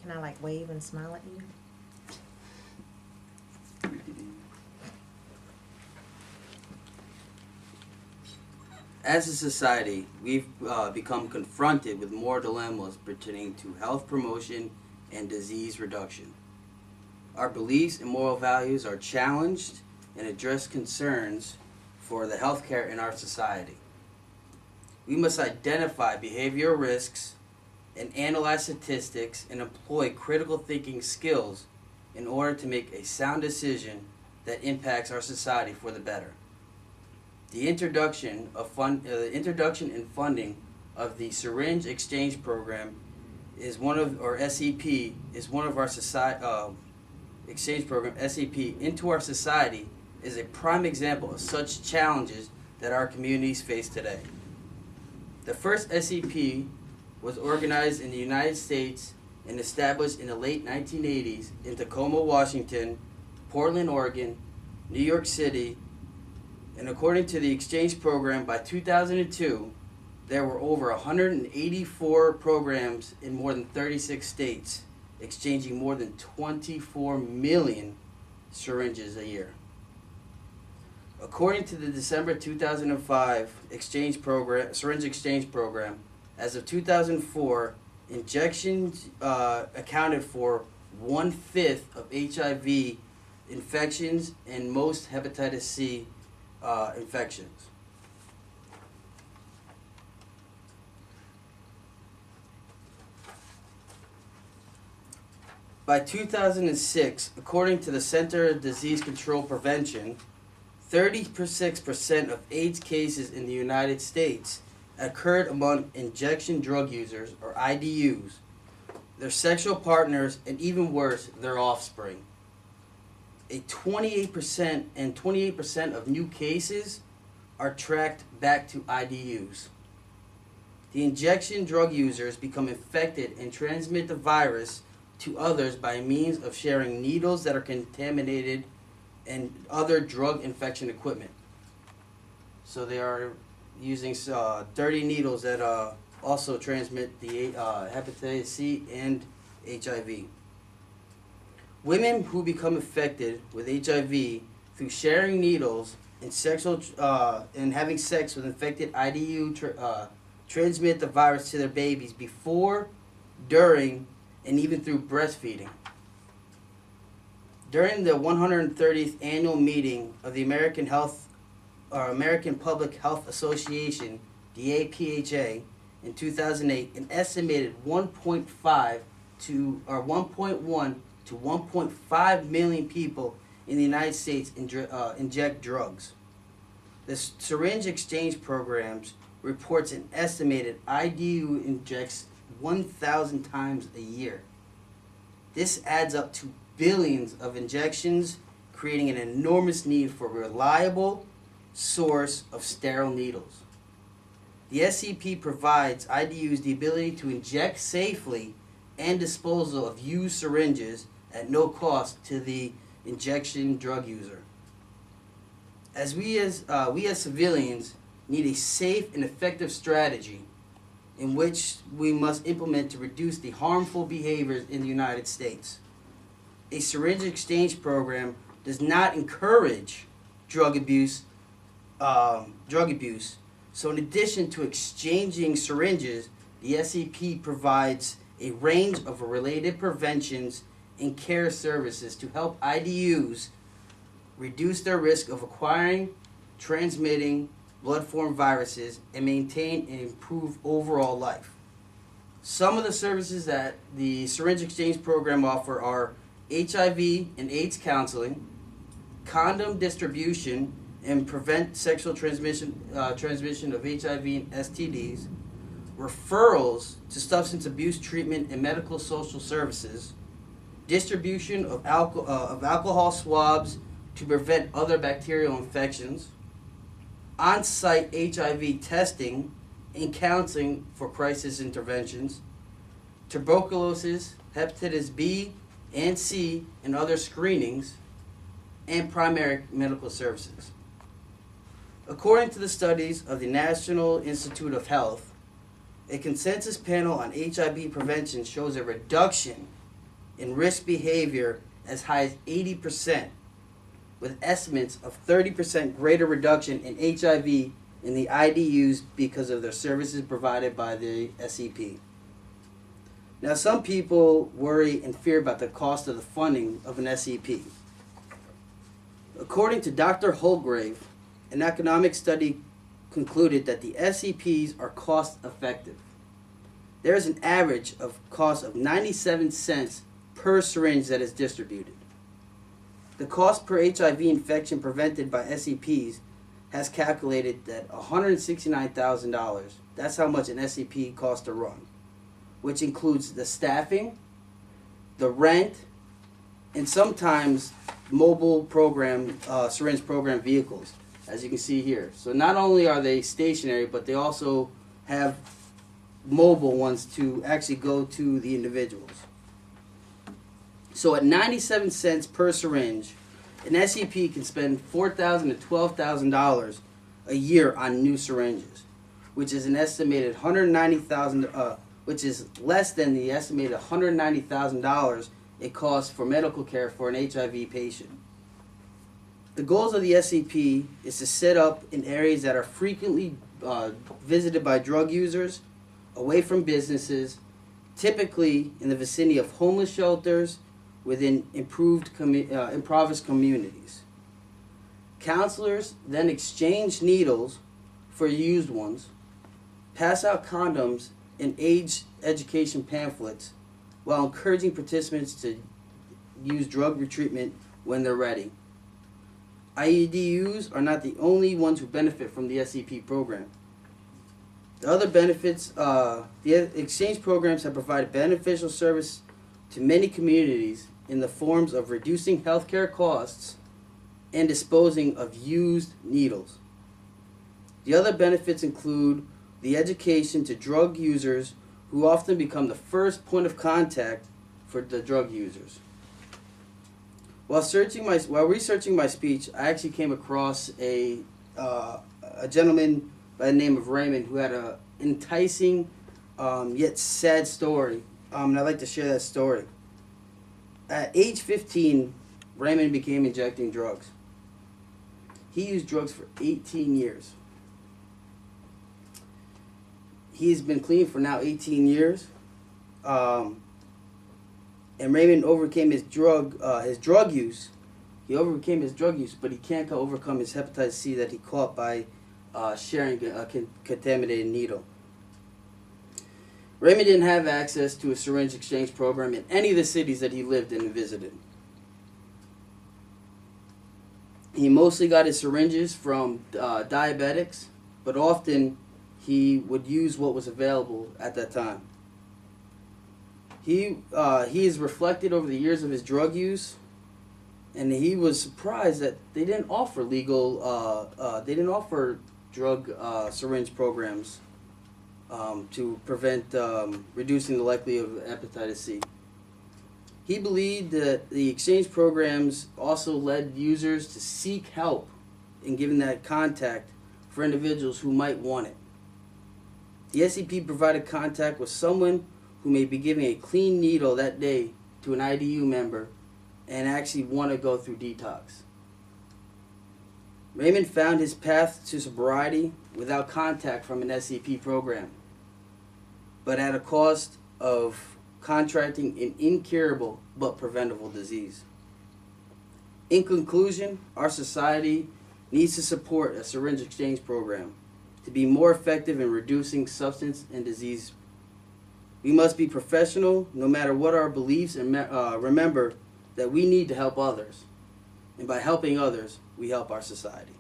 Can I like wave and smile at you? As a society, we've become confronted with more dilemmas pertaining to health promotion and disease reduction. Our beliefs and moral values are challenged and address concerns for the healthcare in our society. We must identify behavioral risks and analyze statistics and employ critical thinking skills in order to make a sound decision that impacts our society for the better. The introduction and funding of the Syringe Exchange Program is one of, or SEP, is one of our exchange program, SEP, into our society is a prime example of such challenges that our communities face today. The first SEP was organized in the United States and established in the late 1980s in Tacoma, Washington, Portland, Oregon, New York City, and according to the exchange program, by 2002, there were over 184 programs in more than 36 states, exchanging more than 24 million syringes a year. According to the December 2005 syringe exchange program, as of 2004, injections accounted for 1/5 of HIV infections and most hepatitis C infections. By 2006, according to the Center for Disease Control Prevention, 36% of AIDS cases in the United States occurred among injection drug users, or IDUs, their sexual partners, and even worse, their offspring. 28% of new cases are tracked back to IDUs. The injection drug users become infected and transmit the virus to others by means of sharing needles that are contaminated and other drug infection equipment. So they are using dirty needles that also transmit the hepatitis C and HIV. Women who become infected with HIV through sharing needles and and having sex with infected IDU transmit the virus to their babies before, during, and even through breastfeeding. During the 130th annual meeting of the American Public Health Association, the APHA, in 2008, an estimated 1.1 to 1.5 million people in the United States inject drugs. The syringe exchange programs reports an estimated IDU injects 1,000 times a year. This adds up to billions of injections, creating an enormous need for a reliable source of sterile needles. The SEP provides IDUs the ability to inject safely and disposal of used syringes at no cost to the injection drug user. We as civilians need a safe and effective strategy in which we must implement to reduce the harmful behaviors in the United States. A syringe exchange program does not encourage drug abuse. So in addition to exchanging syringes, the SEP provides a range of related preventions and care services to help IDUs reduce their risk of acquiring, transmitting blood-borne viruses, and maintain and improve overall life. Some of the services that the syringe exchange program offer are HIV and AIDS counseling, condom distribution and prevent sexual transmission of HIV and STDs, referrals to substance abuse treatment and medical social services, distribution of alcohol swabs to prevent other bacterial infections, on-site HIV testing and counseling for crisis interventions, tuberculosis, hepatitis B and C and other screenings, and primary medical services. According to the studies of the National Institute of Health, a consensus panel on HIV prevention shows a reduction in risk behavior as high as 80%, with estimates of 30% greater reduction in HIV in the IDUs because of their services provided by the SEP. Now, some people worry and fear about the cost of the funding of an SEP. According to Dr. Holgrave, an economic study concluded that the SEPs are cost effective. There is an average of cost of 97 cents per syringe that is distributed. The cost per HIV infection prevented by SEPs has calculated that $169,000. That's how much an SEP costs to run, which includes the staffing, the rent, and sometimes mobile program, syringe program vehicles, as you can see here. So not only are they stationary, but they also have mobile ones to actually go to the individuals. So at 97 cents per syringe, an SEP can spend $4,000 to $12,000 a year on new syringes, which is an estimated $190,000, which is less than the estimated $190,000 it costs for medical care for an HIV patient. The goals of the SEP is to set up in areas that are frequently visited by drug users, away from businesses, typically in the vicinity of homeless shelters, within impoverished communities. Counselors then exchange needles for used ones, pass out condoms and AIDS education pamphlets, while encouraging participants to use drug retreatment when they're ready. IEDUs are not the only ones who benefit from the SEP program. The other benefits, the exchange programs have provided beneficial service to many communities in the forms of reducing healthcare costs and disposing of used needles. The other benefits include the education to drug users, who often become the first point of contact for the drug users. While researching my speech, I actually came across a gentleman by the name of Raymond who had an enticing yet sad story, and I'd like to share that story. At age 15, Raymond began injecting drugs. He used drugs for 18 years. He's been clean for now 18 years. And Raymond overcame his drug use. He overcame his drug use, but he can't overcome his hepatitis C that he caught by sharing a contaminated needle. Raymond didn't have access to a syringe exchange program in any of the cities that he lived in and visited. He mostly got his syringes from diabetics, but often he would use what was available at that time. He is reflected over the years of his drug use, and he was surprised that they didn't offer drug syringe programs to prevent reducing the likelihood of hepatitis C. He believed that the exchange programs also led users to seek help in giving that contact for individuals who might want it. The SEP provided contact with someone who may be giving a clean needle that day to an IDU member and actually want to go through detox. Raymond found his path to sobriety without contact from an SEP program, but at a cost of contracting an incurable but preventable disease. In conclusion, our society needs to support a syringe exchange program to be more effective in reducing substance and disease. We must be professional no matter what our beliefs, and remember that we need to help others. And by helping others, we help our society.